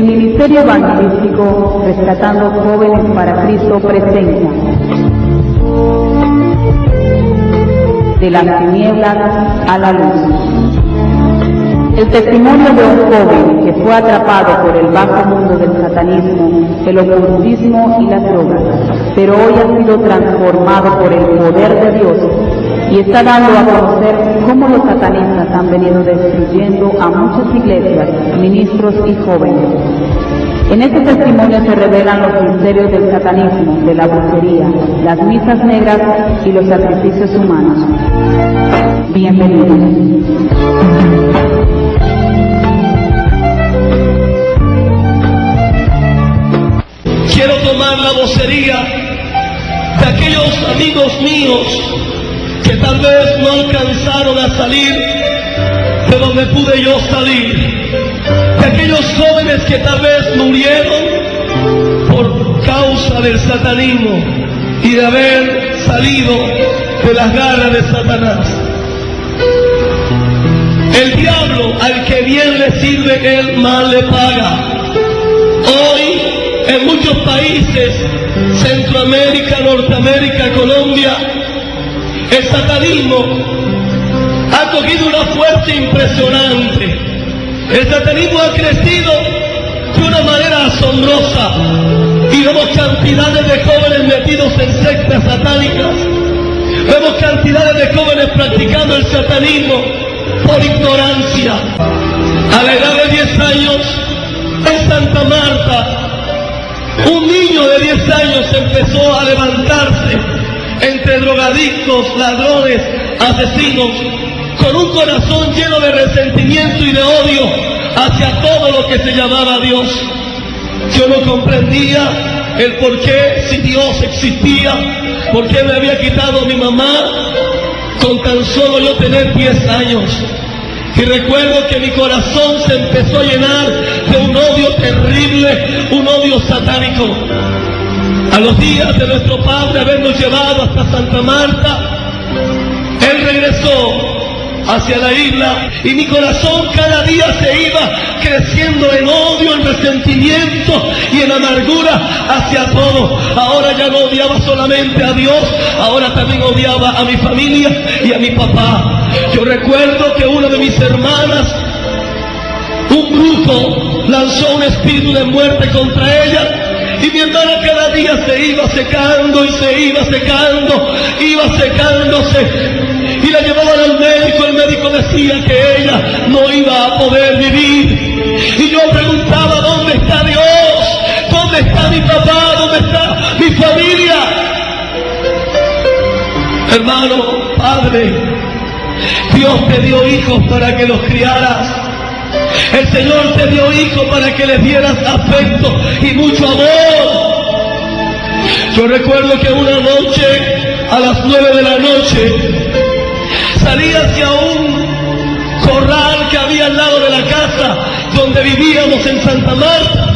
Ministerio Evangelístico Rescatando Jóvenes para Cristo presenta De las tinieblas a la luz. El testimonio de un joven que fue atrapado por el bajo mundo del satanismo, el ocultismo y las drogas, pero hoy ha sido transformado por el poder de Dios y está dando a conocer cómo los satanistas han venido destruyendo a muchas iglesias, ministros y jóvenes. En este testimonio se revelan los misterios del satanismo, de la brujería, las misas negras y los sacrificios humanos. Bienvenidos. Quiero tomar la vocería de aquellos amigos míos que tal vez no alcanzaron a salir de donde pude yo salir, de aquellos jóvenes que tal vez murieron por causa del satanismo y de haber salido de las garras de Satanás. El diablo, al que bien le sirve, él mal le paga. Hoy, en muchos países, Centroamérica, Norteamérica, Colombia, el satanismo ha cogido una fuerza impresionante. El satanismo ha crecido de una manera asombrosa y vemos cantidades de jóvenes metidos en sectas satánicas. Vemos cantidades de jóvenes practicando el satanismo por ignorancia. A la edad de 10 años, en Santa Marta, un niño de 10 años empezó a levantarse entre drogadictos, ladrones, asesinos, con un corazón lleno de resentimiento y de odio hacia todo lo que se llamaba Dios. Yo no comprendía el por qué, si Dios existía, por qué me había quitado a mi mamá con tan solo yo tener 10 años. Y recuerdo que mi corazón se empezó a llenar de un odio terrible, un odio satánico. A los días de nuestro padre habernos llevado hasta Santa Marta, él regresó hacia la isla y mi corazón cada día se iba creciendo en odio, en resentimiento y en amargura hacia todo. Ahora ya no odiaba solamente a Dios, ahora también odiaba a mi familia y a mi papá. Yo recuerdo que una de mis hermanas, un brujo, lanzó un espíritu de muerte contra ella y mi hermana cada día se iba secando y se iba secando, iba secándose y la llevaban al médico. El médico decía que ella no iba a poder vivir y yo preguntaba: ¿dónde está Dios? ¿Dónde está mi papá? ¿Dónde está mi familia? Hermano, padre, Dios te dio hijos para que los criaras. El Señor te dio hijos para que les dieras afecto y mucho amor. Yo recuerdo que una noche, a las 9 de la noche, salí hacia un corral que había al lado de la casa donde vivíamos en Santa Marta.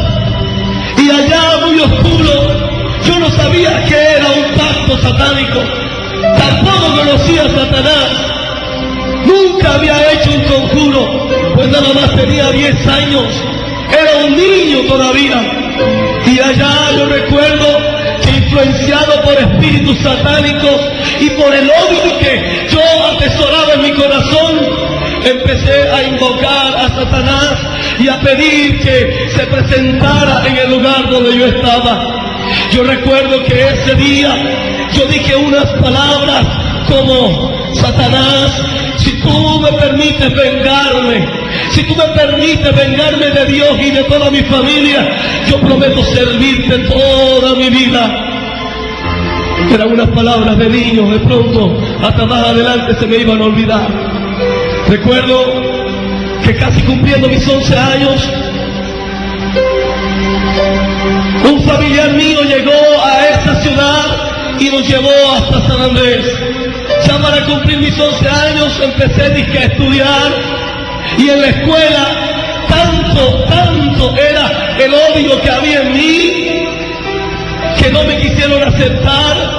Y allá, muy oscuro, yo no sabía qué era un pacto satánico. Tampoco conocía a Satanás. Nunca había hecho un conjuro, pues nada más tenía 10 años. Era un niño todavía. Y allá yo recuerdo que, influenciado por espíritus satánicos y por el odio que yo atesoraba en mi corazón, empecé a invocar a Satanás y a pedir que se presentara en el lugar donde yo estaba. Yo recuerdo que ese día yo dije unas palabras como: Satanás, si tú me permites vengarme, si tú me permites vengarme de Dios y de toda mi familia, yo prometo servirte toda mi vida. Eran unas palabras de niño, de pronto, hasta más adelante se me iban a olvidar. Recuerdo que casi cumpliendo mis 11 años, un familiar mío llegó a esta ciudad y nos llevó hasta San Andrés. Ya para cumplir mis 11 años empecé a estudiar, y en la escuela tanto era el odio que había en mí que no me quisieron aceptar.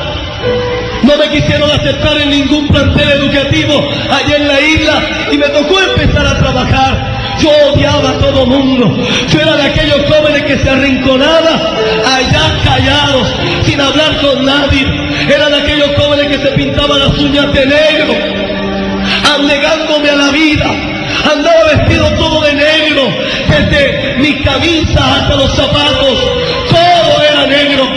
No me quisieron aceptar en ningún plantel educativo allá en la isla y me tocó empezar a trabajar. yo odiaba a todo mundo. Yo era de aquellos jóvenes que se arrinconaban allá callados, sin hablar con nadie. Era de aquellos jóvenes que se pintaban las uñas de negro, anegándome a la vida. Andaba vestido todo de negro, desde mi camisa hasta los zapatos, todo era negro.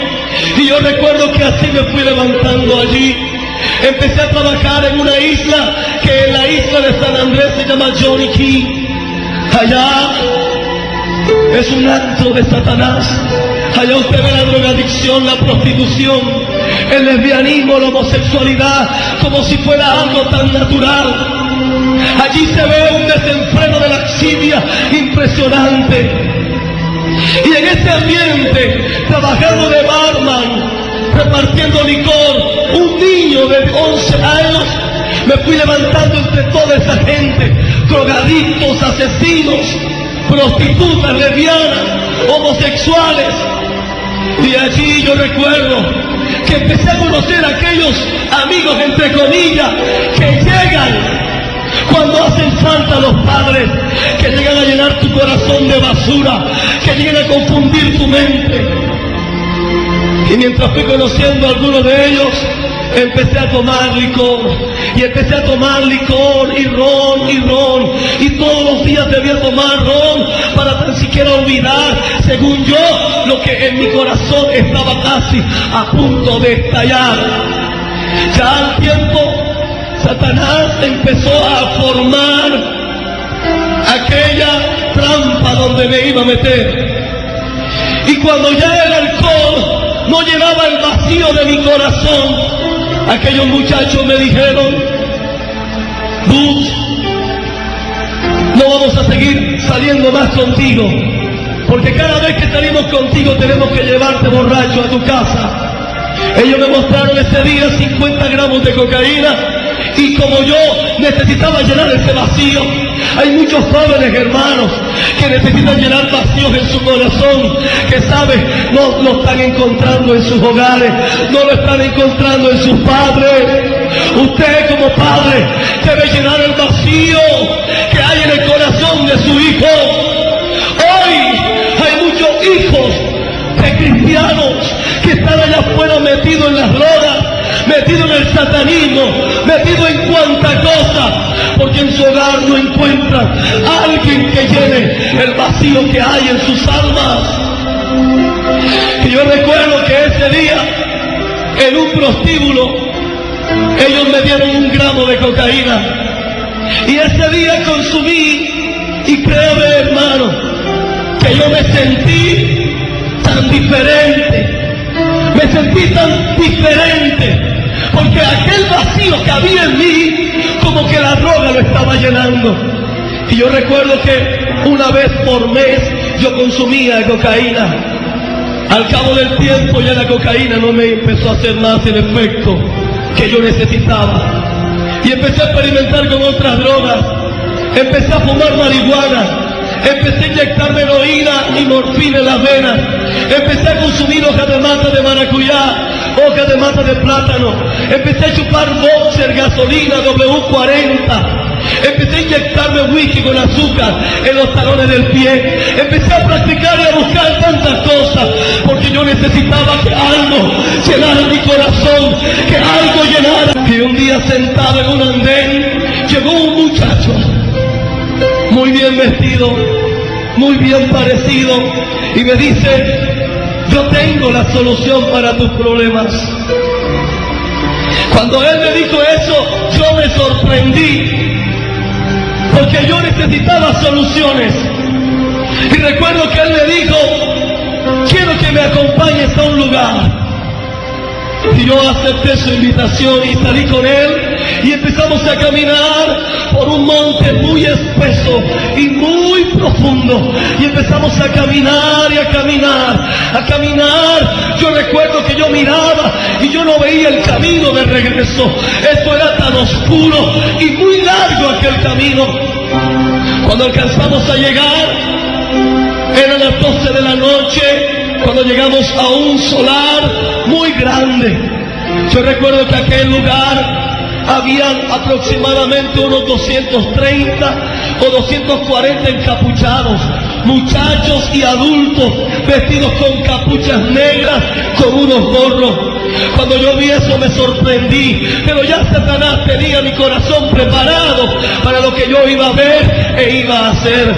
Y yo recuerdo que así me fui levantando allí. Empecé a trabajar en una isla, que en la isla de San Andrés se llama Johnny Key. Allá es un acto de Satanás. Allá usted ve la drogadicción, la prostitución, el lesbianismo, la homosexualidad, como si fuera algo tan natural. Allí se ve un desenfreno de laxidia impresionante. Y en ese ambiente, trabajando de barman, repartiendo licor, un niño de 11 años, me fui levantando entre toda esa gente, drogadictos, asesinos, prostitutas, lesbianas, homosexuales. Y allí yo recuerdo que empecé a conocer a aquellos amigos, entre comillas, que llegan cuando hacen falta los padres, que llegan a llenar tu corazón de basura, que llegan a confundir tu mente. Y mientras fui conociendo a algunos de ellos, empecé a tomar licor, y empecé a tomar licor y ron, y todos los días debía tomar ron para tan siquiera olvidar, según yo, lo que en mi corazón estaba casi a punto de estallar. Ya al tiempo, Satanás empezó a formar aquella trampa donde me iba a meter. Y cuando ya el alcohol no llenaba el vacío de mi corazón, aquellos muchachos me dijeron: Butch, no vamos a seguir saliendo más contigo, porque cada vez que salimos contigo tenemos que llevarte borracho a tu casa. Ellos me mostraron ese día 50 gramos de cocaína, y como yo necesitaba llenar ese vacío, hay muchos jóvenes hermanos que necesitan llenar vacíos en su corazón, que saben, no lo están encontrando en sus hogares, no lo están encontrando en sus padres. Usted como padre debe llenar el vacío que hay en el corazón de su hijo. Hoy hay muchos hijos de cristianos que están allá afuera metidos en las drogas, metido en el satanismo, metido en cuanta cosa, porque en su hogar no encuentran a alguien que llene el vacío que hay en sus almas. Y yo recuerdo que ese día, en un prostíbulo, ellos me dieron 1 gramo de cocaína, y ese día consumí, y créame hermano, que yo me sentí tan diferente. Me sentí tan diferente, porque aquel vacío que había en mí, como que la droga lo estaba llenando. Y yo recuerdo que una vez por mes yo consumía cocaína. Al cabo del tiempo ya la cocaína no me empezó a hacer más el efecto que yo necesitaba. Y empecé a experimentar con otras drogas. Empecé a fumar marihuana. Empecé a inyectarme heroína y morfina en las venas. Empecé a consumir hojas de mata de maracuyá, hojas de mata de plátano. Empecé a chupar boxer, gasolina, W40. Empecé a inyectarme whisky con azúcar en los talones del pie. Empecé a practicar y a buscar tantas cosas, porque yo necesitaba que algo llenara mi corazón, que algo llenara. Y un día sentado en un andén, llegó un muchacho, muy bien vestido, muy bien parecido, y me dice: yo tengo la solución para tus problemas. Cuando él me dijo eso, yo me sorprendí, porque yo necesitaba soluciones. Y recuerdo que él me dijo: quiero que me acompañes a un lugar. Y yo acepté su invitación y salí con él, y empezamos a caminar por un monte muy espeso y muy profundo, y empezamos a caminar y a caminar, a caminar. Yo recuerdo que yo miraba y yo no veía el camino de regreso. Esto era tan oscuro y muy largo aquel camino. Cuando alcanzamos a llegar, eran las 12 de la noche, cuando llegamos a un solar muy grande. Yo recuerdo que aquel lugar habían aproximadamente unos 230 o 240 encapuchados, muchachos y adultos vestidos con capuchas negras, con unos gorros. Cuando yo vi eso me sorprendí, pero ya Satanás tenía mi corazón preparado para lo que yo iba a ver e iba a hacer.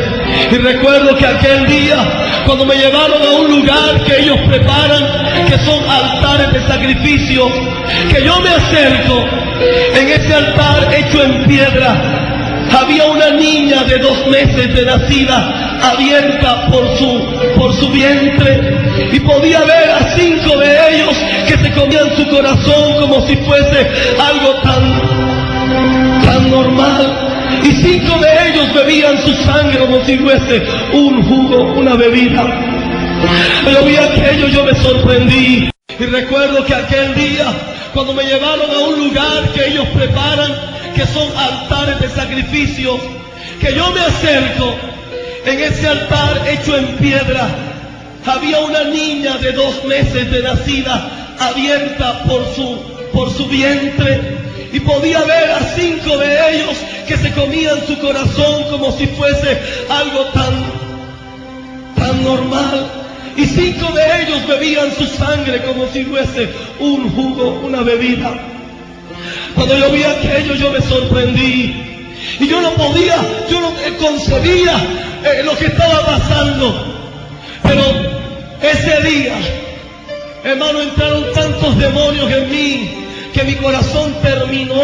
Y recuerdo que aquel día, cuando me llevaron a un lugar que ellos preparan, que son altares de sacrificio, que yo me acerco, en ese altar hecho en piedra, había una niña de 2 meses de nacida, abierta por su vientre, y podía ver a 5 de ellos que se comían su corazón como si fuese algo tan normal. Y 5 de ellos bebían su sangre como si fuese un jugo, una bebida. Pero vi aquello, yo me sorprendí. Y recuerdo que aquel día, cuando me llevaron a un lugar que ellos preparan, que son altares de sacrificio, que yo me acerco, en ese altar hecho en piedra, había una niña de 2 meses de nacida, abierta por su vientre, y podía ver a 5 de ellos que se comían su corazón como si fuese algo tan normal. Y 5 de ellos bebían su sangre como si fuese un jugo, una bebida. Cuando yo vi aquello, yo me sorprendí. Y yo no concebía lo que estaba pasando. Pero ese día, hermano, entraron tantos demonios en mí, que mi corazón terminó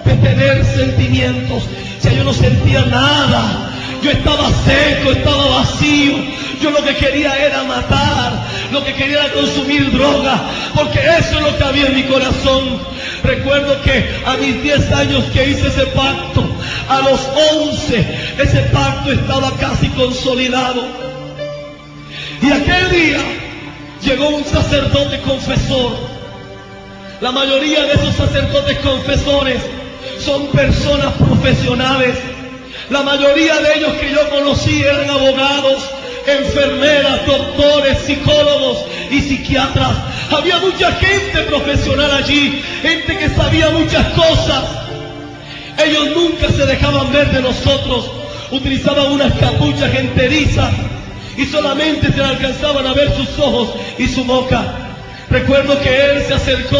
de tener sentimientos. O sea, yo no sentía nada. Yo estaba seco, estaba vacío. Yo lo que quería era matar, lo que quería era consumir droga, porque eso es lo que había en mi corazón. Recuerdo que a mis 10 años que hice ese pacto, a los 11, ese pacto estaba casi consolidado. Y aquel día llegó un sacerdote confesor. La mayoría de esos sacerdotes confesores son personas profesionales. La mayoría de ellos que yo conocí eran abogados, enfermeras, doctores, psicólogos y psiquiatras. Había mucha gente profesional allí, gente que sabía muchas cosas. Ellos nunca se dejaban ver de nosotros. Utilizaban unas capuchas enterizas y solamente se le alcanzaban a ver sus ojos y su boca. Recuerdo que él se acercó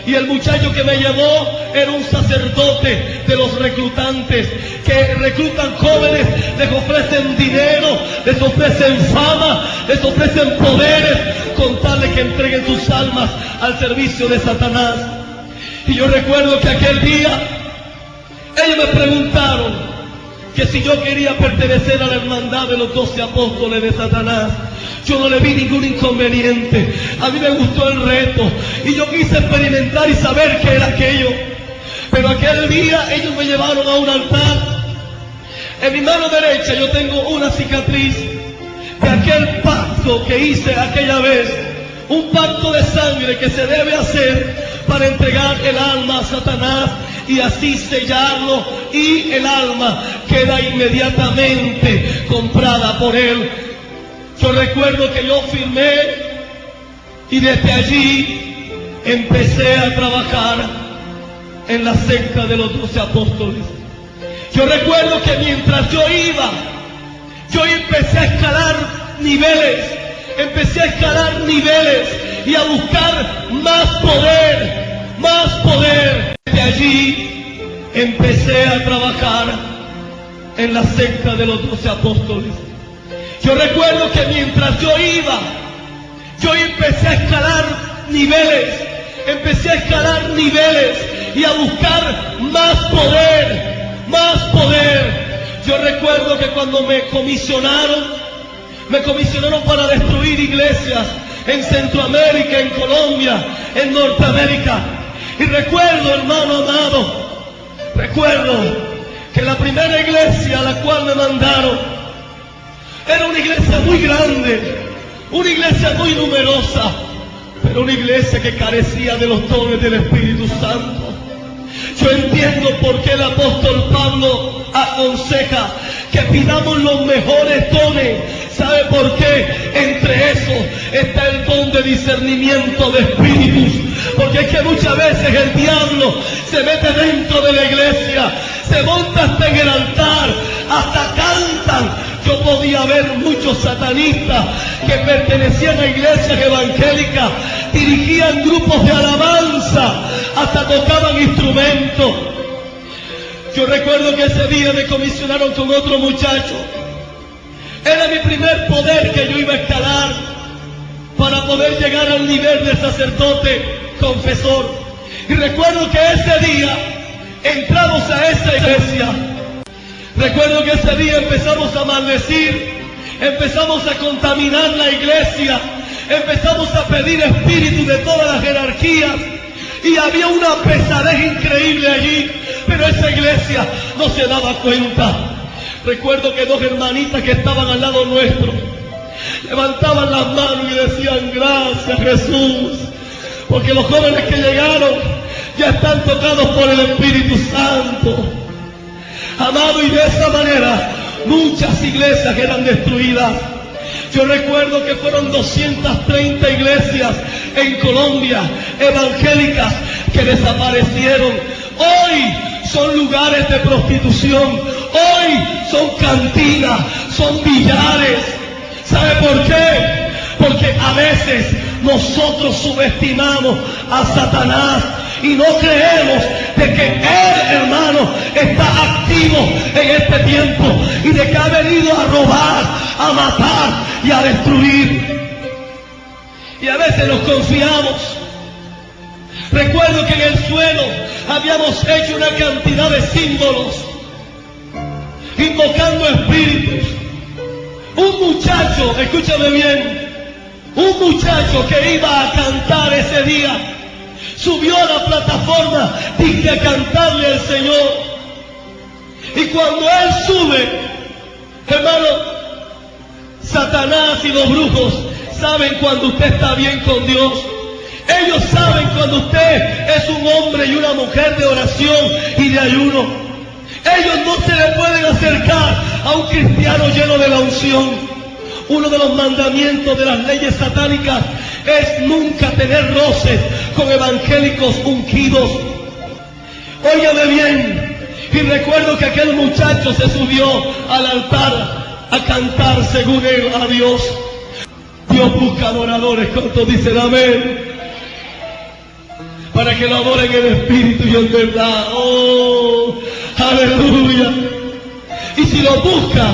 y el muchacho que me llevó era un sacerdote de los reclutantes, que reclutan jóvenes, les ofrecen dinero, les ofrecen fama, les ofrecen poderes, con tal de que entreguen sus almas al servicio de Satanás. Y yo recuerdo que aquel día, ellos me preguntaron que si yo quería pertenecer a la hermandad de los 12 apóstoles de Satanás. Yo no le vi ningún inconveniente. A mí me gustó el reto y yo quise experimentar y saber qué era aquello. Pero aquel día ellos me llevaron a un altar. En mi mano derecha yo tengo una cicatriz de aquel pacto que hice aquella vez. Un pacto de sangre que se debe hacer para entregar el alma a Satanás y así sellarlo, y el alma queda inmediatamente comprada por él. Yo recuerdo que yo firmé y desde allí empecé a trabajar en la secta de los 12 apóstoles. Yo recuerdo que mientras yo empecé a escalar niveles y a buscar más poder. Desde allí empecé a trabajar en la secta de los 12 apóstoles. Yo recuerdo que mientras yo empecé a escalar niveles y a buscar más poder. Yo recuerdo que cuando me comisionaron para destruir iglesias en Centroamérica, en Colombia, en Norteamérica. Y recuerdo, hermano amado, que la primera iglesia a la cual me mandaron era una iglesia muy grande, una iglesia muy numerosa, pero una iglesia que carecía de los dones del Espíritu Santo. Yo entiendo por qué el apóstol Pablo aconseja que pidamos los mejores dones. ¿Sabe por qué? Entre esos está el don de discernimiento de espíritus. Porque es que muchas veces el diablo se mete dentro de la iglesia, se monta hasta en el altar, hasta cantan. Yo podía ver muchos satanistas que pertenecían a iglesias evangélicas, dirigían grupos de alabanza, hasta tocaban instrumentos. Yo recuerdo que ese día me comisionaron con otro muchacho. Era mi primer poder que yo iba a escalar para poder llegar al nivel de sacerdote confesor. Y recuerdo que ese día entramos a esa iglesia. Recuerdo que ese día empezamos a maldecir, empezamos a contaminar la iglesia, empezamos a pedir espíritus de todas las jerarquías y había una pesadez increíble allí, pero esa iglesia no se daba cuenta. Recuerdo que dos hermanitas que estaban al lado nuestro levantaban las manos y decían: gracias Jesús, porque los jóvenes que llegaron ya están tocados por el Espíritu Santo. Amado, y de esa manera muchas iglesias eran destruidas. Yo recuerdo que fueron 230 iglesias en Colombia, evangélicas, que desaparecieron. Hoy son lugares de prostitución, hoy son cantinas, son billares. ¿Sabe por qué? Porque a veces nosotros subestimamos a Satanás y no creemos de que Él, hermano, está activo en este tiempo y de que ha venido a robar, a matar y a destruir. Y a veces nos confiamos. Recuerdo que en el suelo habíamos hecho una cantidad de símbolos, invocando espíritus. Un muchacho, escúchame bien, un muchacho que iba a cantar ese día, subió a la plataforma y a cantarle al Señor. Y cuando él sube, hermano, Satanás y los brujos saben cuando usted está bien con Dios. Ellos saben cuando usted es un hombre y una mujer de oración y de ayuno. Ellos no se le pueden acercar a un cristiano lleno de la unción. Uno de los mandamientos de las leyes satánicas es nunca tener roces con evangélicos ungidos. Óigame bien, y recuerdo que aquel muchacho se subió al altar a cantar según él a Dios. Dios busca adoradores, ¿cuántos dicen amén? Para que lo adoren en espíritu y en verdad. ¡Oh! ¡Aleluya! Y si lo busca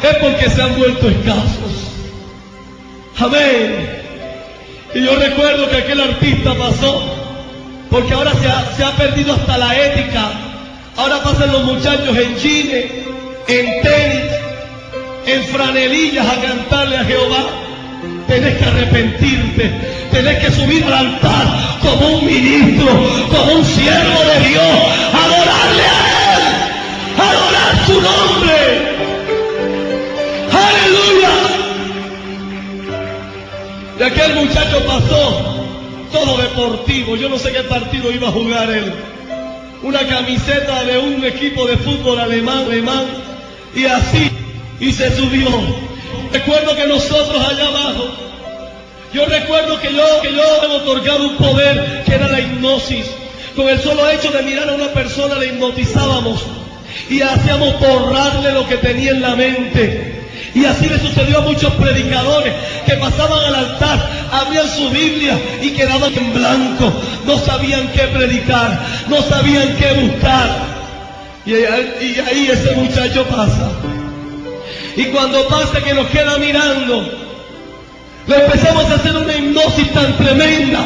es porque se han vuelto escasos. Amén. Y yo recuerdo que aquel artista pasó, porque ahora se ha perdido hasta la ética. Ahora pasan los muchachos en jeans, en tenis, en franelillas a cantarle a Jehová. Tenés que arrepentirte, tenés que subir al altar como un ministro, como un siervo de Dios, adorarle a Él, adorar su nombre. ¡Aleluya! Y aquel muchacho pasó todo deportivo, yo no sé qué partido iba a jugar él, una camiseta de un equipo de fútbol alemán, y así, y se subió. Recuerdo que nosotros allá abajo, yo recuerdo que yo he otorgado un poder que era la hipnosis. Con el solo hecho de mirar a una persona le hipnotizábamos y hacíamos borrarle lo que tenía en la mente. Y así le sucedió a muchos predicadores que pasaban al altar, abrían su Biblia y quedaban en blanco. No sabían qué predicar, no sabían qué buscar. Y ahí ese muchacho pasa. Y cuando pasa que nos queda mirando, le empezamos a hacer una hipnosis tan tremenda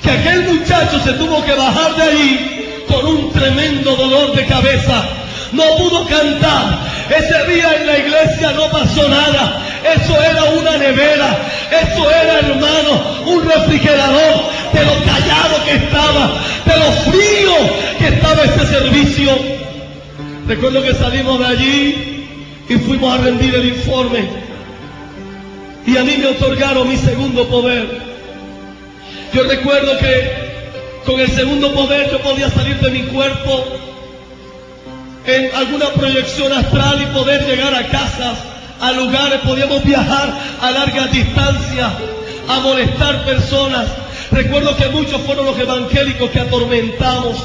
que aquel muchacho se tuvo que bajar de ahí con un tremendo dolor de cabeza. No pudo cantar. Ese día en la iglesia no pasó nada. Eso era una nevera. Eso era, hermano, un refrigerador de lo callado que estaba, de lo frío que estaba ese servicio. Recuerdo que salimos de allí y fuimos a rendir el informe. Y a mí me otorgaron mi segundo poder. Yo recuerdo que con el segundo poder yo podía salir de mi cuerpo en alguna proyección astral y poder llegar a casas, a lugares, podíamos viajar a largas distancias, a molestar personas. Recuerdo que muchos fueron los evangélicos que atormentamos.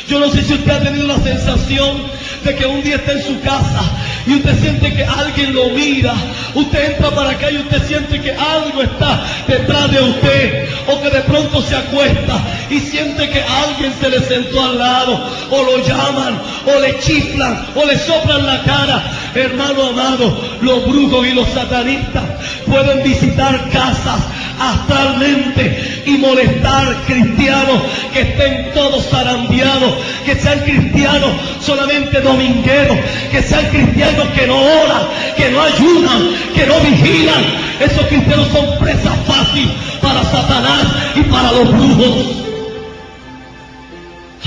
Yo no sé si usted ha tenido la sensación de que un día está en su casa y usted siente que alguien lo mira. Usted entra para acá y usted siente que algo está detrás de usted, o que de pronto se acuesta y siente que alguien se le sentó al lado, o lo llaman, o le chiflan, o le soplan la cara. Hermano amado, los brujos y los satanistas pueden visitar casas astralmente y molestar cristianos que estén todos zarandeados, que sean cristianos solamente domingueros, que sean cristianos que no oran, que no ayudan, que no vigilan. Esos cristianos son presa fácil para Satanás y para los brujos.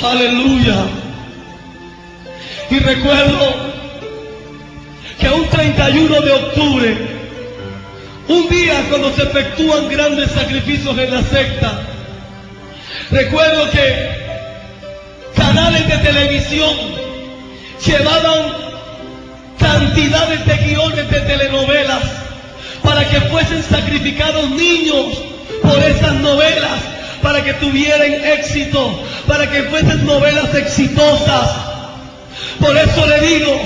Aleluya. Y recuerdo que un 31 de octubre, un día cuando se efectúan grandes sacrificios en la secta, recuerdo que canales de televisión llevaban cantidades de guiones de telenovelas para que fuesen sacrificados niños por esas novelas, para que tuvieran éxito, para que fuesen novelas exitosas. Por eso le digo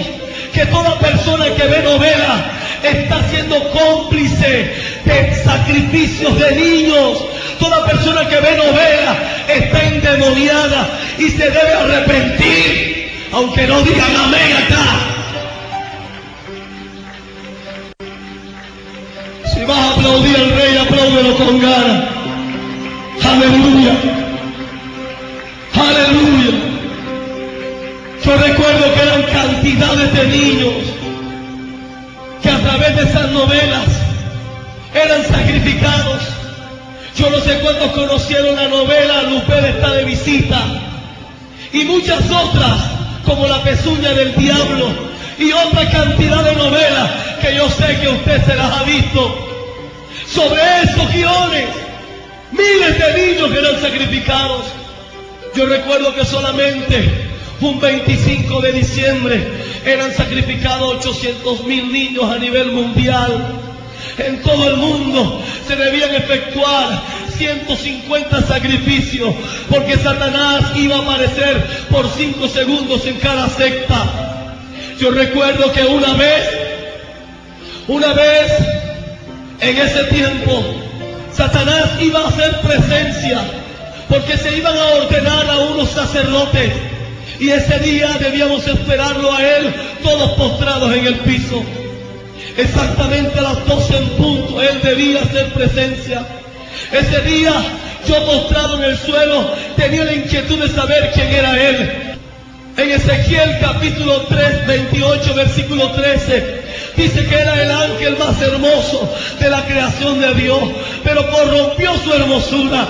que toda persona que ve novelas está siendo cómplice de sacrificios de niños. Toda persona que ve novelas está endemoniada y se debe arrepentir, aunque no digan amén acá. Si vas a aplaudir al rey, apláudelo con ganas. Aleluya. Aleluya. Yo recuerdo que eran cantidades de niños que a través de esas novelas eran sacrificados. Yo no sé cuántos conocieron la novela Lupel está de visita, y muchas otras como La pezuña del diablo, y otra cantidad de novelas que yo sé que usted se las ha visto. Sobre esos guiones, miles de niños eran sacrificados. Yo recuerdo que solamente un 25 de diciembre eran sacrificados 800,000 niños a nivel mundial. En todo el mundo se debían efectuar 150 sacrificios, porque Satanás iba a aparecer por 5 segundos en cada secta. Yo recuerdo que una vez, en ese tiempo, Satanás iba a hacer presencia, porque se iban a ordenar a unos sacerdotes, y ese día debíamos esperarlo a él, todos postrados en el piso. Exactamente a las 12 en punto, él debía hacer presencia. Ese día, yo postrado en el suelo, tenía la inquietud de saber quién era él. En Ezequiel capítulo 3, 28, versículo 13, dice que era el ángel más hermoso de la creación de Dios, pero corrompió su hermosura.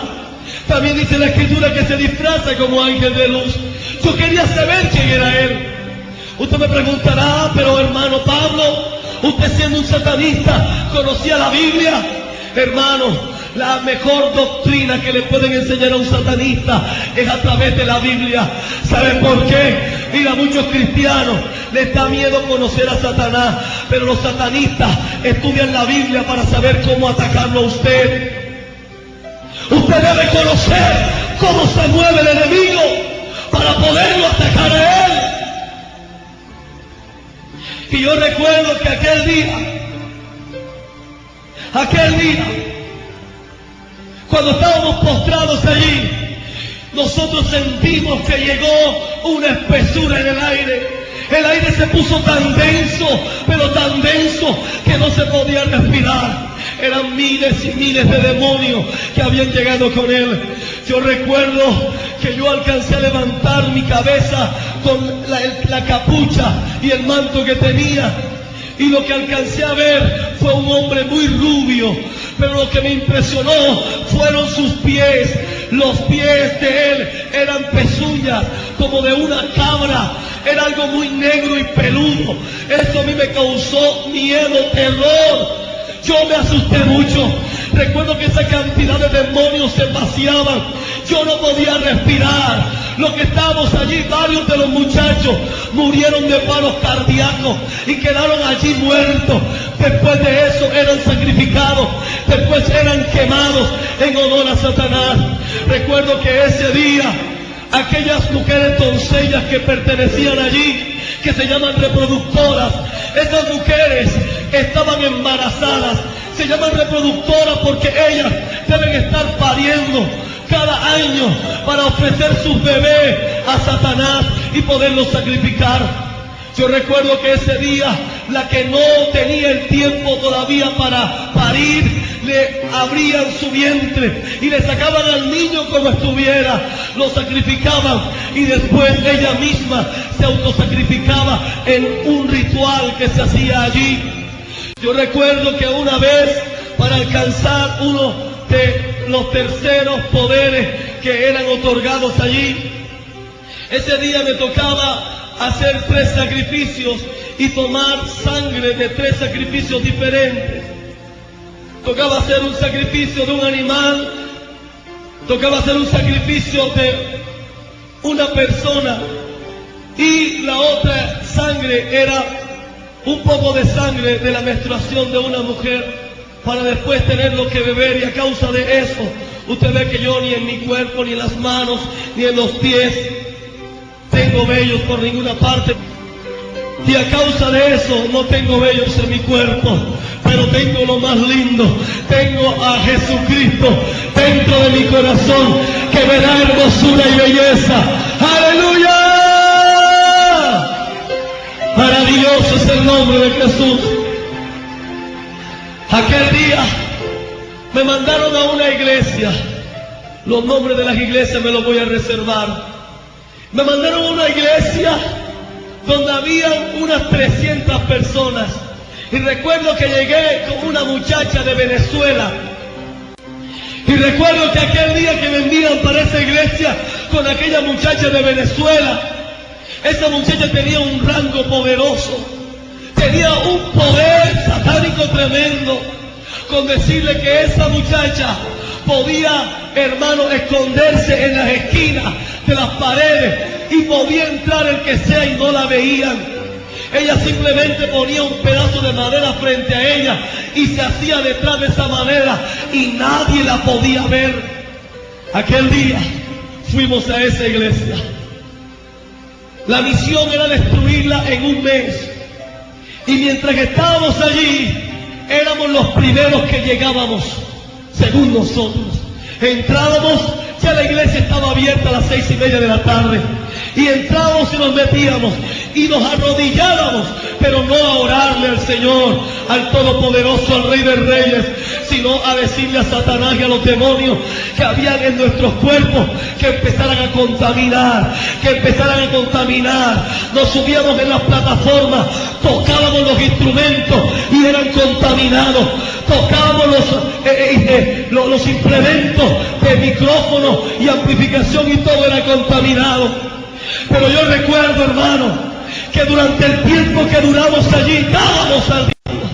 También dice la escritura que se disfraza como ángel de luz. Yo quería saber quién era él. Usted me preguntará, pero hermano Pablo, usted siendo un satanista, ¿conocía la Biblia? Hermano, la mejor doctrina que le pueden enseñar a un satanista es a través de la Biblia. ¿Saben por qué? Mira, a muchos cristianos les da miedo conocer a Satanás, pero los satanistas estudian la Biblia para saber cómo atacarlo a usted. Usted debe conocer cómo se mueve el enemigo para poderlo atacar a él. Y yo recuerdo que aquel día, cuando estábamos postrados allí, nosotros sentimos que llegó una espesura en el aire. El aire se puso tan denso, pero tan denso que no se podía respirar. Eran miles y miles de demonios que habían llegado con él. Yo recuerdo que yo alcancé a levantar mi cabeza con la capucha y el manto que tenía, y lo que alcancé a ver fue un hombre muy rubio, pero lo que me impresionó fueron sus pies. Los pies de él eran pezuñas como de una cabra, era algo muy negro y peludo. Eso a mí me causó miedo, terror. Yo me asusté mucho. Recuerdo que esa cantidad de demonios se vaciaban. Yo no podía respirar. Los que estábamos allí, varios de los muchachos murieron de paros cardíacos y quedaron allí muertos. Después de eso eran sacrificados, después eran quemados en honor a Satanás. Recuerdo que ese día aquellas mujeres doncellas que pertenecían allí, que se llaman reproductoras. Esas mujeres estaban embarazadas, se llaman reproductoras porque ellas deben estar pariendo cada año para ofrecer sus bebés a Satanás y poderlos sacrificar. Yo recuerdo que ese día, la que no tenía el tiempo todavía para parir, le abrían su vientre y le sacaban al niño como estuviera, lo sacrificaban y después ella misma se autosacrificaba en un ritual que se hacía allí. Yo recuerdo que una vez, para alcanzar uno de los terceros poderes que eran otorgados allí, ese día me tocaba hacer 3 sacrificios y tomar sangre de 3 sacrificios diferentes. Tocaba hacer un sacrificio de un animal, tocaba hacer un sacrificio de una persona, y la otra sangre era un poco de sangre de la menstruación de una mujer, para después tener lo que beber. Y a causa de eso, usted ve que yo ni en mi cuerpo, ni en las manos, ni en los pies tengo vellos por ninguna parte. Y a causa de eso no tengo vellos en mi cuerpo, pero tengo lo más lindo. Tengo a Jesucristo dentro de mi corazón, que me da hermosura y belleza. ¡Aleluya! Maravilloso es el nombre de Jesús. Aquel día me mandaron a una iglesia. Los nombres de las iglesias me los voy a reservar. Me mandaron a una iglesia donde habían unas 300 personas. Y recuerdo que llegué con una muchacha de Venezuela. Y recuerdo que aquel día que me envían para esa iglesia con aquella muchacha de Venezuela, esa muchacha tenía un rango poderoso, tenía un poder satánico tremendo, con decirle que esa muchacha podía, hermano, esconderse en las esquinas de las paredes y podía entrar el que sea y no la veían. Ella simplemente ponía un pedazo de madera frente a ella y se hacía detrás de esa madera y nadie la podía ver. Aquel día fuimos a esa iglesia. La misión era destruirla en un mes. Y mientras que estábamos allí, éramos los primeros que llegábamos, según nosotros. Entrábamos, ya la iglesia estaba abierta a las 6:30 de la tarde. Y entrábamos y nos metíamos y nos arrodillábamos, pero no a orarle al Señor, al Todopoderoso, al Rey de Reyes, sino a decirle a Satanás y a los demonios que habían en nuestros cuerpos que empezaran a contaminar, Nos subíamos en las plataformas, tocábamos los instrumentos y eran contaminados, tocábamos los implementos de micrófono y amplificación y todo era contaminado. Pero yo recuerdo, hermano, que durante el tiempo que duramos allí, dábamos al diablo,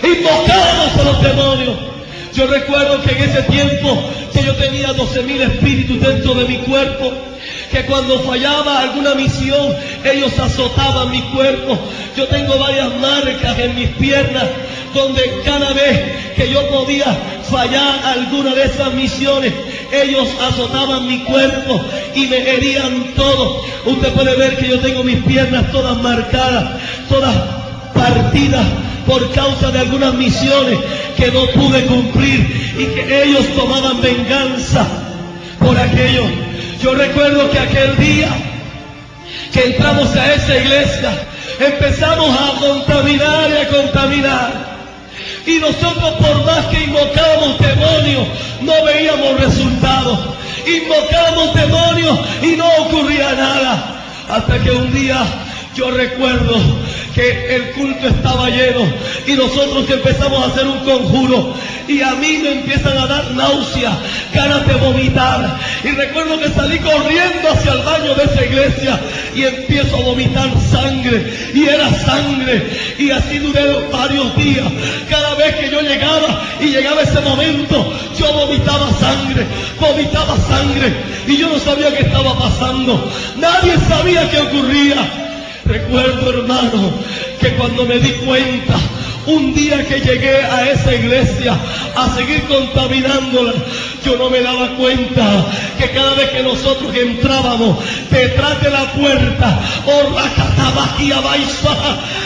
invocábamos a los demonios. Yo recuerdo que en ese tiempo que yo tenía 12.000 espíritus dentro de mi cuerpo, que cuando fallaba alguna misión, ellos azotaban mi cuerpo. Yo tengo varias marcas en mis piernas, donde cada vez que yo podía fallar alguna de esas misiones, ellos azotaban mi cuerpo y me herían todo. Usted puede ver que yo tengo mis piernas todas marcadas, todas partidas por causa de algunas misiones que no pude cumplir y que ellos tomaban venganza por aquello. Yo recuerdo que aquel día que entramos a esa iglesia, empezamos a contaminar y a contaminar. Y nosotros, por más que invocábamos demonios, no veíamos resultados. Invocábamos demonios y no ocurría nada. Hasta que un día yo recuerdo que el culto estaba lleno y nosotros empezamos a hacer un conjuro y a mí me empiezan a dar náuseas, ganas de vomitar, y recuerdo que salí corriendo hacia el baño de esa iglesia y empiezo a vomitar sangre, y era sangre, y así duré varios días. Cada vez que yo llegaba y llegaba ese momento, yo vomitaba sangre, y yo no sabía qué estaba pasando, nadie sabía qué ocurría. Recuerdo, hermano, que cuando me di cuenta, un día que llegué a esa iglesia a seguir contaminándola, yo no me daba cuenta que cada vez que nosotros entrábamos detrás de la puerta,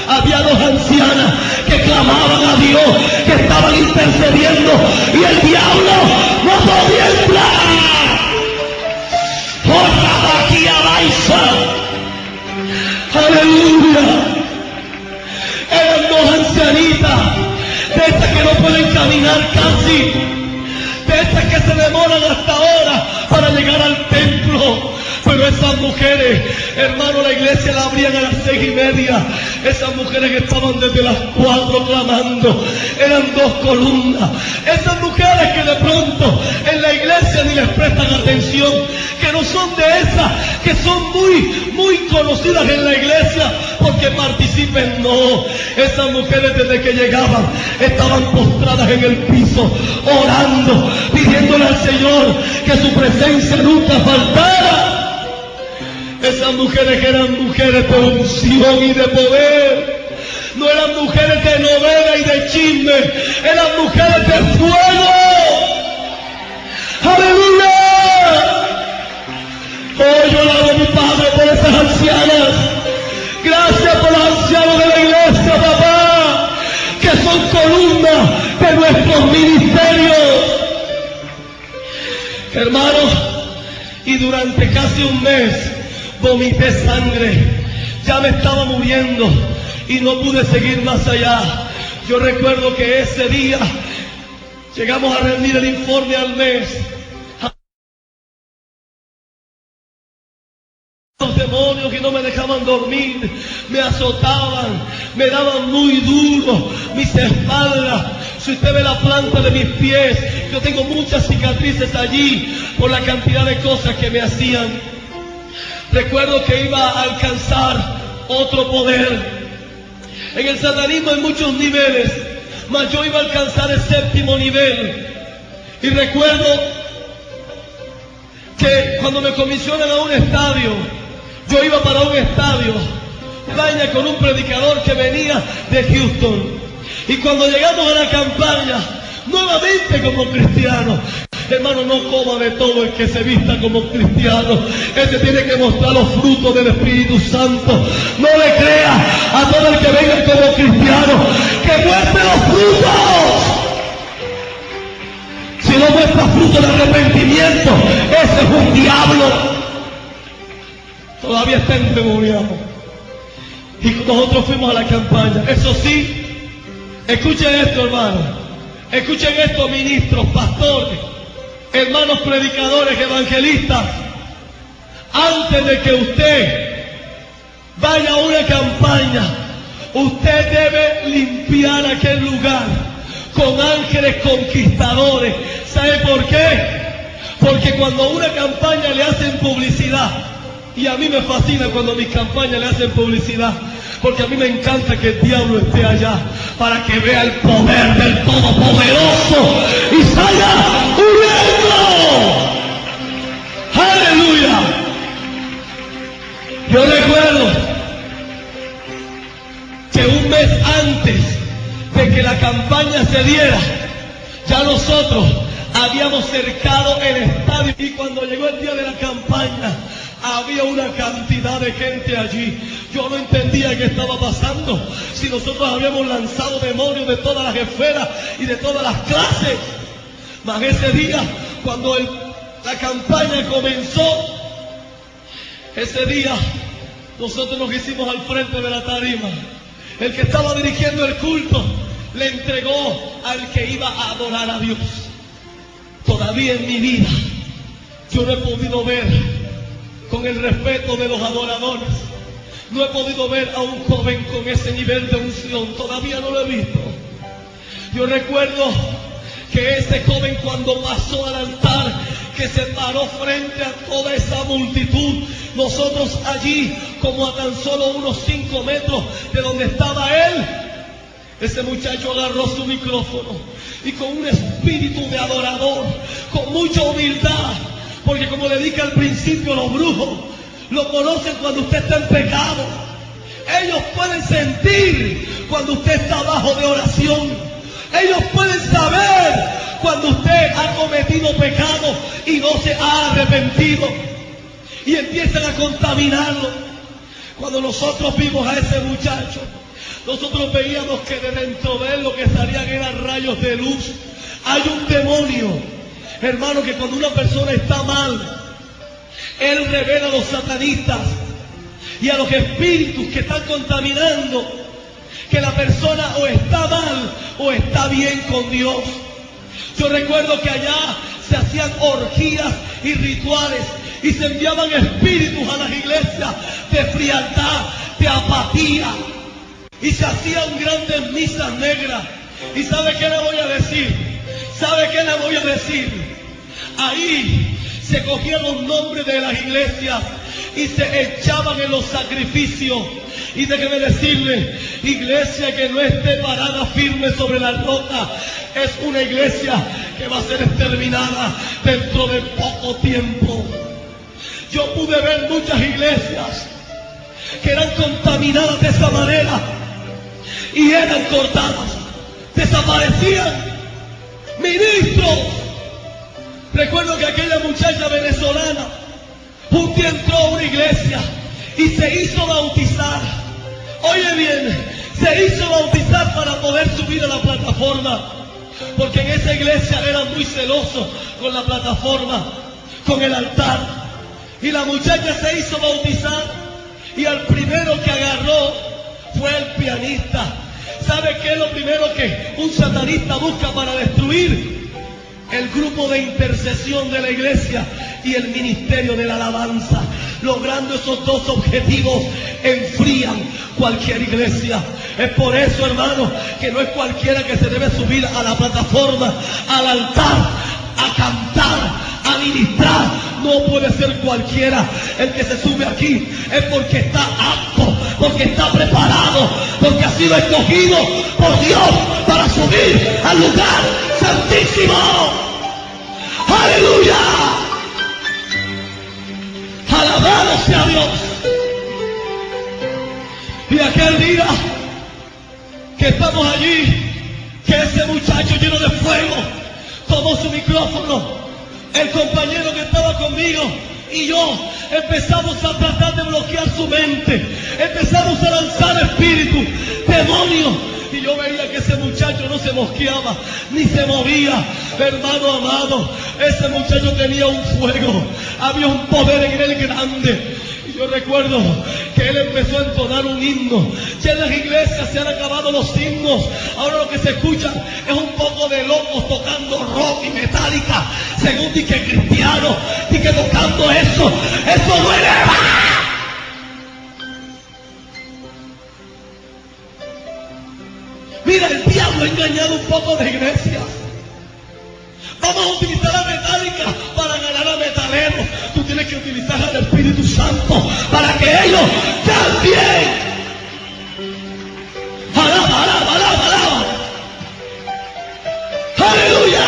había dos ancianas que clamaban a Dios, que estaban intercediendo, y el diablo no podía entrar. Aleluya. Eran dos ancianitas, de estas que no pueden caminar casi, de estas que se demoran hasta ahora para llegar al templo. Pero esas mujeres, hermano, la iglesia la abrían a las 6:30. Esas mujeres que estaban desde las 4 clamando, eran dos columnas. Esas mujeres que de pronto en la iglesia ni les prestan atención, que no son de esas que son muy conocidas en la iglesia porque participen, no. Esas mujeres desde que llegaban estaban postradas en el piso, orando, pidiéndole al Señor que su presencia nunca faltara. Esas mujeres que eran mujeres de unción y de poder, no eran mujeres de novela y de chisme, eran mujeres de fuego. ¡Aleluya! Oh, yo alabo a mi Padre por esas ancianas. Gracias por los ancianos de la iglesia, papá, que son columnas de nuestros ministerios. Hermanos, y durante casi un mes vomité sangre, ya me estaba muriendo y no pude seguir más allá. Yo recuerdo que ese día llegamos a rendir el informe al mes. Los demonios que no me dejaban dormir, me azotaban, me daban muy duro mis espaldas. Si usted ve la planta de mis pies, yo tengo muchas cicatrices allí por la cantidad de cosas que me hacían. Recuerdo que iba a alcanzar otro poder. En el satanismo hay muchos niveles, mas yo iba a alcanzar el 7º nivel. Y recuerdo que cuando me comisionan a un estadio, yo iba para un estadio, España, con un predicador que venía de Houston. Y cuando llegamos a la campaña, nuevamente como cristianos, hermano, no coma de todo el que se vista como cristiano. Ese tiene que mostrar los frutos del Espíritu Santo. No le crea a todo el que venga como cristiano, que muestre los frutos. Si no muestra frutos de arrepentimiento, ese es un diablo. Todavía está endemoniado. Y nosotros fuimos a la campaña. Eso sí, escuchen esto, hermano. Escuchen esto, ministros, pastores, hermanos predicadores, evangelistas. Antes de que usted vaya a una campaña, usted debe limpiar aquel lugar con ángeles conquistadores. ¿Sabe por qué? Porque cuando a una campaña le hacen publicidad, y a mí me fascina cuando mis campañas le hacen publicidad, porque a mí me encanta que el diablo esté allá para que vea el poder del Todopoderoso y salga huyendo. ¡Aleluya! Yo recuerdo que un mes antes de que la campaña se diera, ya nosotros habíamos cercado el estadio, y cuando llegó el día de la campaña, había una cantidad de gente allí. Yo no entendía qué estaba pasando. Si nosotros habíamos lanzado demonios de todas las esferas y de todas las clases. Mas ese día, cuando la campaña comenzó, ese día nosotros nos hicimos al frente de la tarima. El que estaba dirigiendo el culto le entregó al que iba a adorar a Dios. Todavía en mi vida yo no he podido ver, con el respeto de los adoradores, no he podido ver a un joven con ese nivel de unción. Todavía no lo he visto. Yo recuerdo que ese joven, cuando pasó al altar, que se paró frente a toda esa multitud, nosotros allí como a tan solo unos 5 metros de donde estaba él, ese muchacho agarró su micrófono y con un espíritu de adorador, con mucha humildad, porque como le dije al principio, los brujos lo conocen cuando usted está en pecado. Ellos pueden sentir cuando usted está bajo de oración. Ellos pueden saber cuando usted ha cometido pecado y no se ha arrepentido, y empiezan a contaminarlo. Cuando nosotros vimos a ese muchacho, nosotros veíamos que de dentro de él lo que salían eran rayos de luz. Hay un demonio, hermano, que cuando una persona está mal, él revela a los satanistas y a los espíritus que están contaminando que la persona o está mal o está bien con Dios. Yo recuerdo que allá se hacían orgías y rituales y se enviaban espíritus a las iglesias de frialdad, de apatía, y se hacían grandes misas negras. ¿Y sabe qué le voy a decir? ¿Sabe qué le voy a decir? Ahí se cogían los nombres de las iglesias y se echaban en los sacrificios. Y déjeme decirle, iglesia que no esté parada firme sobre la roca es una iglesia que va a ser exterminada dentro de poco tiempo. Yo pude ver muchas iglesias que eran contaminadas de esa manera y eran cortadas, desaparecían ministros. Recuerdo que aquella muchacha venezolana un día entró a una iglesia y se hizo bautizar. Oye bien, se hizo bautizar para poder subir a la plataforma, porque en esa iglesia eran muy celosos con la plataforma, con el altar. Y la muchacha se hizo bautizar y al primero que agarró fue el pianista. ¿Sabe qué es lo primero que un satanista busca para destruir? El grupo de intercesión de la iglesia y el ministerio de la alabanza. Logrando esos dos objetivos, enfrían cualquier iglesia. Es por eso, hermano, que no es cualquiera que se debe subir a la plataforma, al altar, a cantar, a ministrar. No puede ser cualquiera el que se sube aquí. Es porque está apto, porque está preparado, porque ha sido escogido por Dios para subir al lugar santísimo. ¡Aleluya! ¡Alabado sea Dios! Y aquel día que estamos allí, que ese muchacho lleno de fuego tomó su micrófono, el compañero que estaba conmigo y yo empezamos a tratar de bloquear su mente, empezamos a lanzar espíritus, demonios. Y yo veía que ese muchacho no se mosqueaba, ni se movía. Hermano amado, ese muchacho tenía un fuego, había un poder en él grande. Y yo recuerdo que él empezó a entonar un himno. Ya en las iglesias se han acabado los himnos. Ahora lo que se escucha es un poco de locos tocando rock y metálica, según di que cristiano, di que tocando eso no eleva. Mira, el diablo ha engañado un poco de iglesias. Vamos a utilizar la metálica para ganar a metaleros. Tú tienes que utilizar al Espíritu Santo para que ellos cambien. Alaba, alaba, alaba, alaba. Aleluya.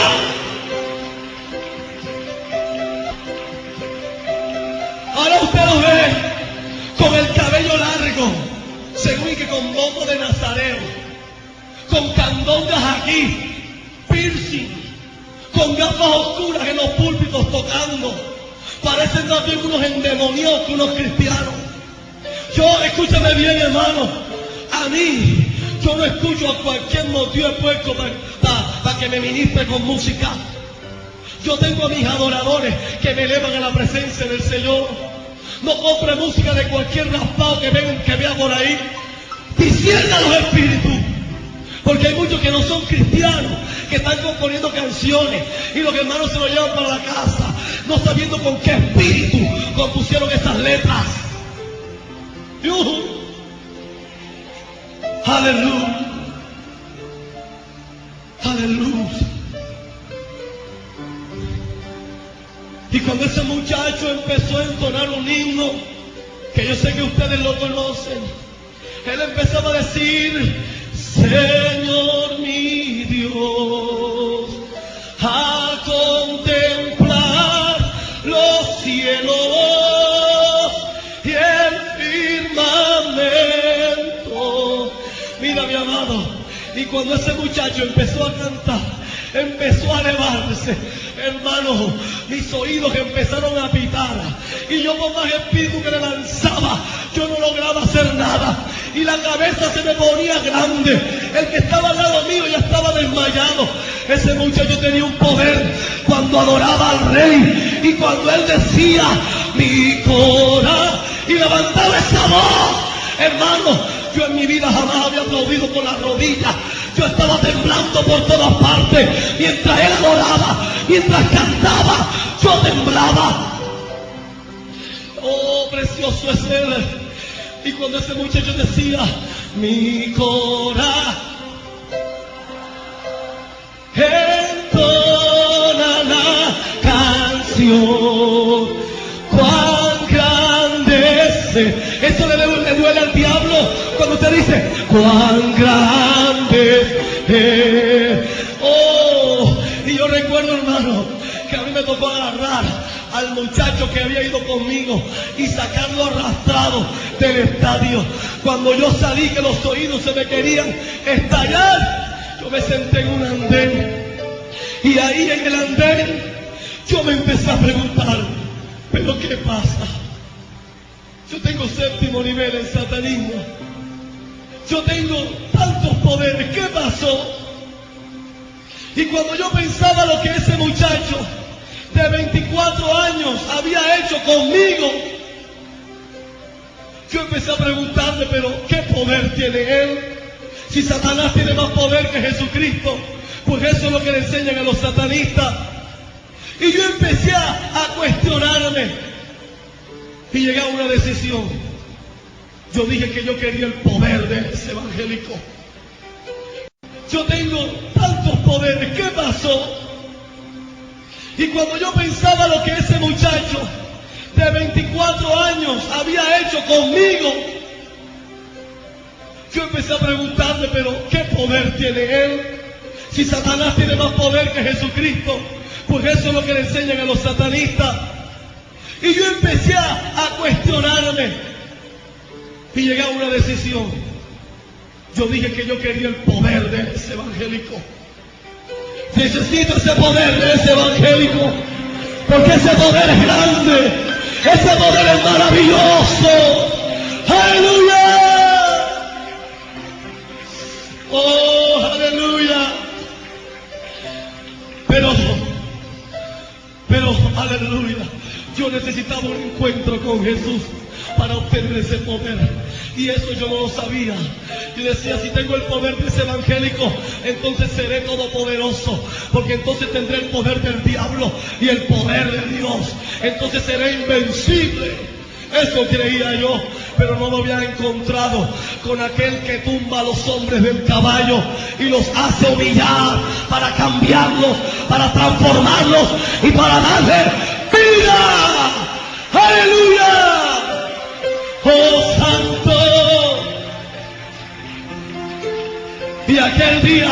Ahora usted los ve con el cabello largo, según que con moco de nazareo, con candongas aquí, piercing, con gafas oscuras en los púlpitos tocando. Parecen también unos endemoniados que unos cristianos. Yo, escúchame bien, hermano, a mí, yo no escucho a cualquier motivo de puerco para que me ministre con música. Yo tengo a mis adoradores que me elevan a la presencia del Señor. No compre música de cualquier raspado que vea por ahí. Discierna los espíritus. Porque hay muchos que no son cristianos, que están componiendo canciones y los hermanos se lo llevan para la casa, no sabiendo con qué espíritu compusieron esas letras. Aleluya. Aleluya. Y cuando ese muchacho empezó a entonar un himno, que yo sé que ustedes lo conocen, él empezaba a decir: Señor mi Dios, a contemplar los cielos y el firmamento. Mira, mi amado, y cuando ese muchacho empezó a cantar, empezó a elevarse. Hermano, mis oídos empezaron a pitar. Y yo con más espíritu que le lanzaba, yo no lograba hacer nada. Y la cabeza se me ponía grande. El que estaba al lado mío ya estaba desmayado. Ese muchacho tenía un poder cuando adoraba al Rey. Y cuando él decía, mi corazón, y levantaba esa voz. Hermano, yo en mi vida jamás había aplaudido con las rodillas. Yo estaba temblando por todas partes. Mientras él adoraba, mientras cantaba, yo temblaba. Oh, precioso es él. Y cuando ese muchacho decía, mi corazón entona la canción, cuán grande es. Eso le duele al diablo cuando usted dice, cuán grande es. Oh, y yo recuerdo, hermano, que a mí me tocó agarrar al muchacho que había ido conmigo y sacarlo arrastrado del estadio. Cuando yo salí que los oídos se me querían estallar, yo me senté en un andén. Y ahí en el andén yo me empecé a preguntar, ¿pero qué pasa? Yo tengo 7º nivel en satanismo. Yo tengo tantos poderes. ¿Qué pasó? Y cuando yo pensaba lo que ese muchacho de 24 años había hecho conmigo, yo empecé a preguntarme, ¿pero qué poder tiene él? Si Satanás tiene más poder que Jesucristo, pues eso es lo que le enseñan a los satanistas. Y yo empecé a cuestionarme. Y llegué a una decisión. Yo dije que yo quería el poder de ese evangélico. Yo tengo tantos poderes. ¿Qué pasó? Y cuando yo pensaba lo que ese muchacho de 24 años había hecho conmigo, yo empecé a preguntarme, ¿pero qué poder tiene él? Si Satanás tiene más poder que Jesucristo, pues eso es lo que le enseñan a los satanistas. Y yo empecé a cuestionarme. Y llegué a una decisión. Yo dije que yo quería el poder de ese evangélico. Necesito ese poder de ese evangélico, porque ese poder es grande, ese poder es maravilloso. ¡Aleluya! ¡Oh, aleluya! Pero, aleluya, yo necesitaba un encuentro con Jesús para obtener ese poder. Y eso yo no lo sabía. Yo decía, si tengo el poder de ese evangélico, entonces seré todopoderoso, porque entonces tendré el poder del diablo y el poder de Dios. Entonces seré invencible. Eso creía yo, pero no me había encontrado con aquel que tumba a los hombres del caballo y los hace humillar para cambiarlos, para transformarlos y para darle vida. ¡Aleluya! ¡Oh, santo! Y aquel día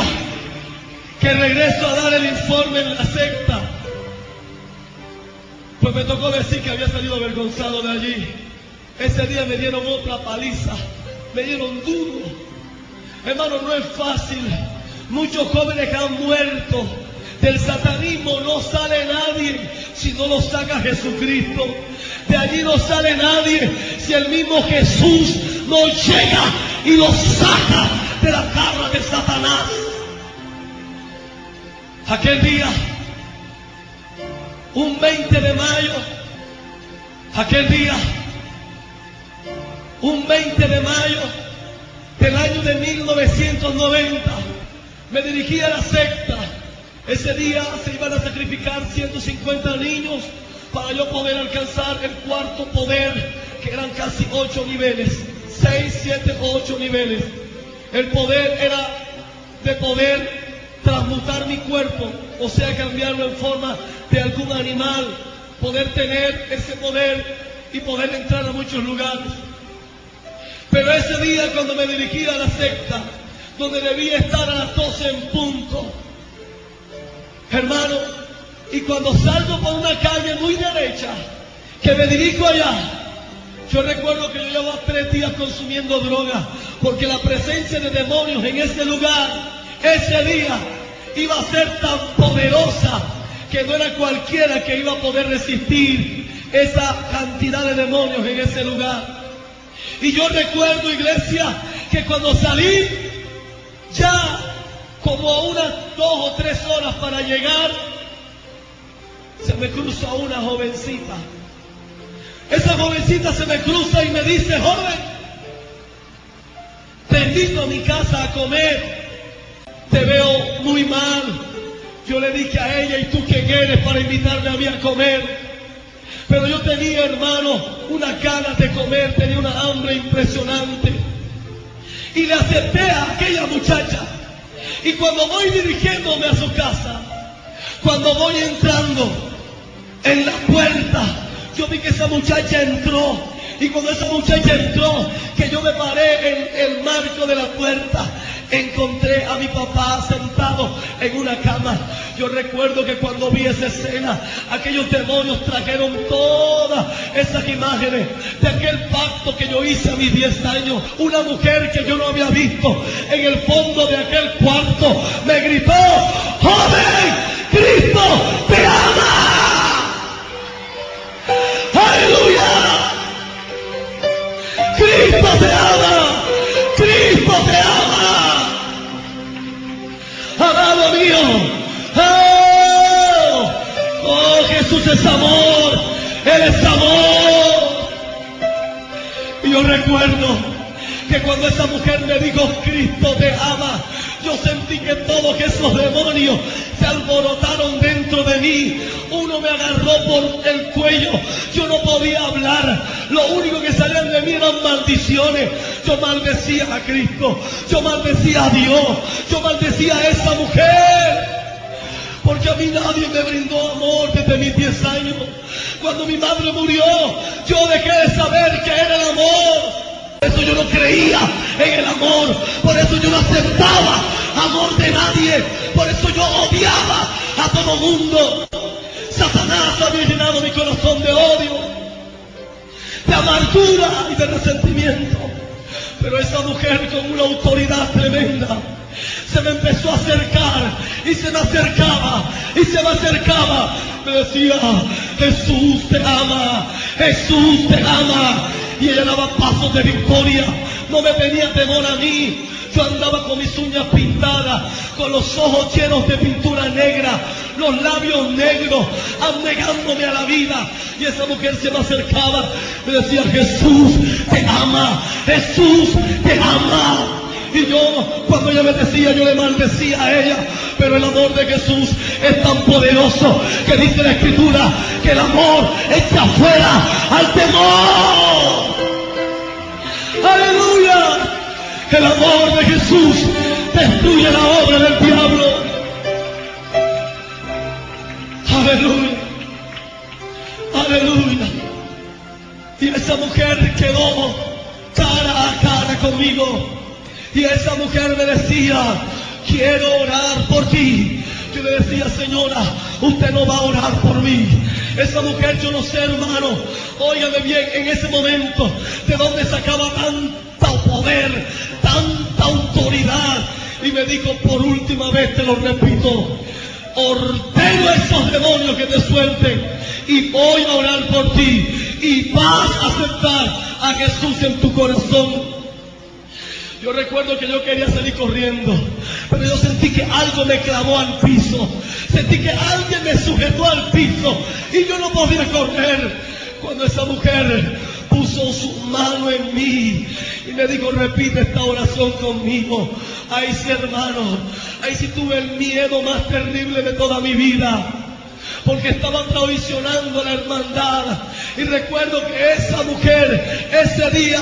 que regreso a dar el informe en la secta, pues me tocó decir que había salido avergonzado de allí. Ese día me dieron otra paliza, me dieron duro. Hermano, no es fácil. Muchos jóvenes que han muerto del satanismo, no sale nadie si no lo saca Jesucristo. De allí no sale nadie si el mismo Jesús no llega y lo saca de la garra de Satanás. Aquel día, un 20 de mayo, aquel día, un 20 de mayo del año de 1990, me dirigí a la secta. Ese día se iban a sacrificar 150 niños para yo poder alcanzar el cuarto poder, que eran casi 8 niveles, 6, 7, 8 niveles. El poder era de poder transmutar mi cuerpo, o sea, cambiarlo en forma de algún animal, poder tener ese poder y poder entrar a muchos lugares. Pero ese día, cuando me dirigí a la secta, donde debía estar a las 12 en punto, hermano, y cuando salgo por una calle muy derecha, que me dirijo allá, yo recuerdo que yo llevaba 3 días consumiendo droga, porque la presencia de demonios en ese lugar, ese día, iba a ser tan poderosa que no era cualquiera que iba a poder resistir esa cantidad de demonios en ese lugar. Y yo recuerdo, iglesia, que cuando salí, ya como a unas 2 o 3 horas para llegar, se me cruza una jovencita. Esa jovencita se me cruza y me dice: joven, te invito a mi casa a comer, te veo muy mal. Yo le dije a ella: ¿y tú quién eres para invitarme a mí a comer? Pero yo tenía, hermano, unas ganas de comer, tenía una hambre impresionante. Y le acepté a aquella muchacha. Y cuando voy dirigiéndome a su casa, cuando voy entrando en la puerta, yo vi que esa muchacha entró. Y cuando esa muchacha entró, que yo me paré en el marco de la puerta, encontré a mi papá sentado en una cama. Yo recuerdo que cuando vi esa escena, aquellos demonios trajeron todas esas imágenes de aquel pacto que yo hice a mis 10 años. Una mujer que yo no había visto en el fondo de aquel cuarto me gritó: ¡joven, Cristo te ama! ¡Aleluya! ¡Cristo te ama! ¡Cristo te ama! ¡Amado mío! ¡Oh! ¡Oh, Jesús es amor! ¡Él es amor! Y yo recuerdo que cuando esa mujer me dijo: Cristo te ama, yo sentí que todos esos demonios se alborotaron dentro de mí. Uno me agarró por el cuello, yo no podía hablar, lo único que salían de mí eran maldiciones. Yo maldecía a Cristo, yo maldecía a Dios, yo maldecía a esa mujer, porque a mí nadie me brindó amor desde mis 10 años. Cuando mi madre murió, yo dejé de saber qué era el amor. Por eso yo no creía en el amor, por eso yo no aceptaba amor de nadie, por eso yo odiaba a todo mundo. Satanás había llenado mi corazón de odio, de amargura y de resentimiento. Pero esa mujer, con una autoridad tremenda, se me empezó a acercar y se me acercaba y se me acercaba. Me decía: Jesús te ama, Jesús te ama. Y ella daba pasos de victoria, no me tenía temor a mí. Yo andaba con mis uñas pintadas, con los ojos llenos de pintura negra, los labios negros, anegándome a la vida. Y esa mujer se me acercaba, me decía: Jesús te ama, Jesús te ama. Y yo, cuando ella me decía, yo le maldecía a ella. Pero el amor de Jesús es tan poderoso que dice la Escritura que el amor echa fuera al temor. ¡Aleluya! El amor de Jesús destruye la obra del diablo. ¡Aleluya! ¡Aleluya! Y esa mujer quedó cara a cara conmigo. Y esa mujer me decía: quiero orar por ti. Yo le decía: señora, usted no va a orar por mí. Esa mujer, yo no sé, hermano, óigame bien, en ese momento, de dónde sacaba tanto poder, tanta autoridad. Y me dijo: por última vez te lo repito, ordeno a esos demonios que te suelten y voy a orar por ti y vas a aceptar a Jesús en tu corazón. Yo recuerdo que yo quería salir corriendo, pero yo sentí que algo me clavó al piso, sentí que alguien me sujetó al piso y yo no podía correr. Cuando esa mujer puso su mano en mí y me dijo: repite esta oración conmigo. Ahí sí, hermano, ahí sí tuve el miedo más terrible de toda mi vida, porque estaban traicionando la hermandad. Y recuerdo que esa mujer ese día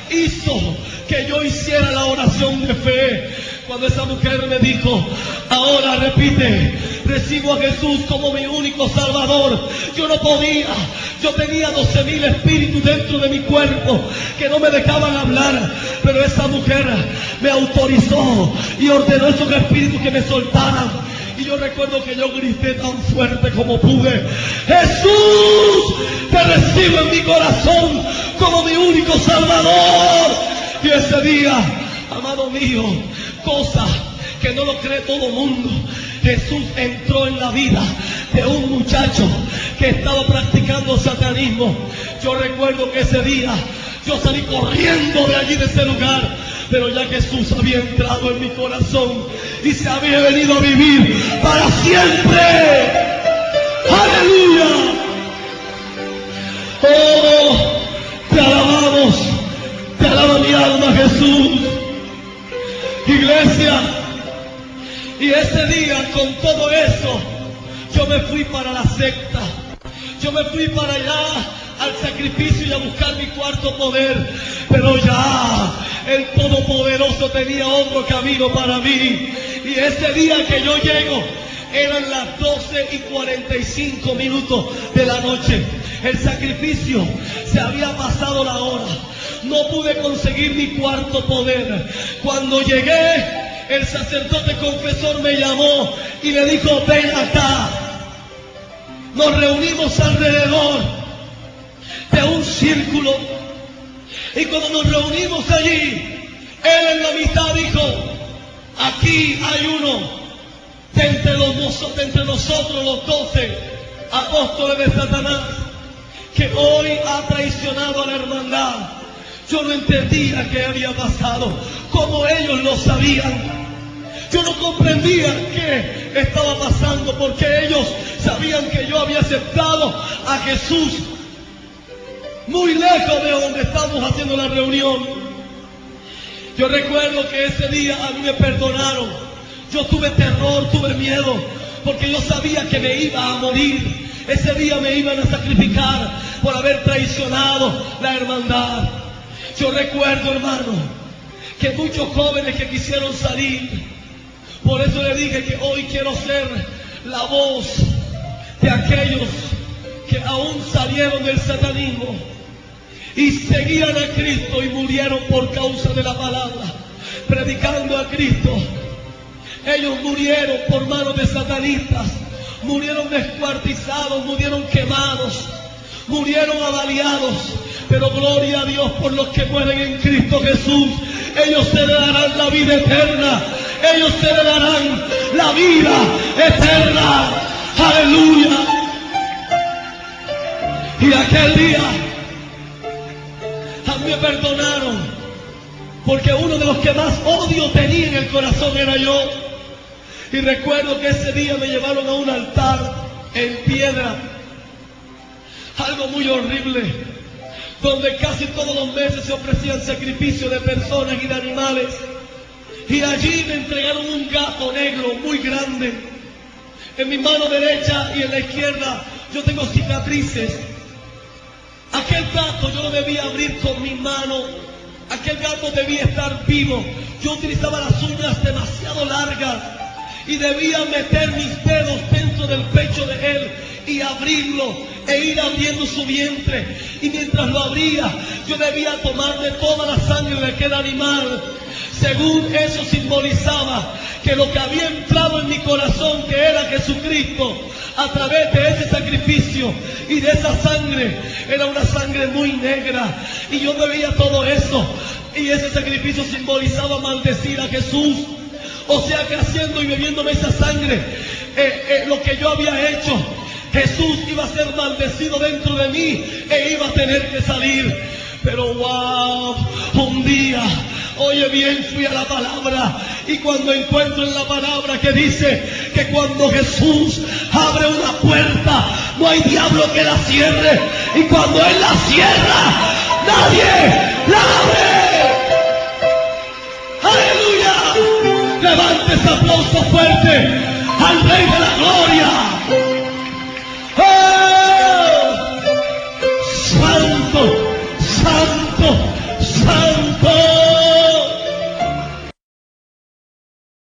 hizo que yo hiciera la oración de fe. Cuando esa mujer me dijo: ahora repite, recibo a Jesús como mi único Salvador. Yo no podía, yo tenía 12,000 espíritus dentro de mi cuerpo que no me dejaban hablar, pero esa mujer me autorizó y ordenó esos espíritus que me soltaran. Y yo recuerdo que yo grité tan fuerte como pude: Jesús, te recibo en mi corazón como mi único Salvador. Y ese día, amado mío, cosas que no lo cree todo mundo, Jesús entró en la vida de un muchacho que estaba practicando satanismo. Yo recuerdo que ese día yo salí corriendo de allí, de ese lugar, pero ya Jesús había entrado en mi corazón y se había venido a vivir para siempre. ¡Aleluya! ¡Oh! Te alabamos, te alaba mi alma, Jesús. Iglesia, y ese día con todo eso, yo me fui para la secta. Yo me fui para allá al sacrificio y a buscar mi cuarto poder. Pero ya el Todopoderoso tenía otro camino para mí. Y ese día que yo llego, eran las 12:45 de la noche. El sacrificio, se había pasado la hora. No pude conseguir mi cuarto poder. Cuando llegué, el sacerdote confesor me llamó y le dijo: ven acá. Nos reunimos alrededor de un círculo, y cuando nos reunimos allí, él en la mitad dijo: aquí hay uno de entre nosotros los 12 apóstoles de Satanás, que hoy ha traicionado a la hermandad. Yo no entendía qué había pasado, cómo ellos lo sabían. Yo no comprendía qué estaba pasando, porque ellos sabían que yo había aceptado a Jesús muy lejos de donde estábamos haciendo la reunión. Yo recuerdo que ese día a mí me perdonaron. Yo tuve terror, tuve miedo, porque yo sabía que me iba a morir. Ese día me iban a sacrificar por haber traicionado la hermandad. Yo recuerdo, hermano, que muchos jóvenes que quisieron salir. Por eso le dije que hoy quiero ser la voz de aquellos que aún salieron del satanismo y seguían a Cristo y murieron por causa de la palabra, predicando a Cristo. Ellos murieron por manos de satanistas, murieron descuartizados, murieron quemados, murieron avaliados. Pero gloria a Dios por los que mueren en Cristo Jesús. Ellos se le darán la vida eterna. Ellos se le darán la vida eterna. Aleluya. Y aquel día a mí me perdonaron, porque uno de los que más odio tenía en el corazón era yo. Y recuerdo que ese día me llevaron a un altar en piedra, algo muy horrible, donde casi todos los meses se ofrecían sacrificios de personas y de animales. Y allí me entregaron un gato negro muy grande. En mi mano derecha y en la izquierda yo tengo cicatrices. Aquel gato yo lo debía abrir con mi mano. Aquel gato debía estar vivo. Yo utilizaba las uñas demasiado largas y debía meter mis dedos dentro del pecho de él y abrirlo e ir abriendo su vientre. Y mientras lo abría, yo debía tomar de toda la sangre de aquel animal. Según eso simbolizaba que lo que había entrado en mi corazón, que era Jesucristo, a través de ese sacrificio y de esa sangre, era una sangre muy negra. Y yo bebía todo eso, y ese sacrificio simbolizaba maldecir a Jesús. O sea que haciendo y bebiéndome esa sangre, lo que yo había hecho, Jesús iba a ser maldecido dentro de mí e iba a tener que salir. Pero wow, un día, oye bien, fui a la palabra, y cuando encuentro en la palabra que dice que cuando Jesús abre una puerta, no hay diablo que la cierre, y cuando Él la cierra, nadie la abre. ¡Aleluya! Levante ese aplauso fuerte al Rey de la Gloria.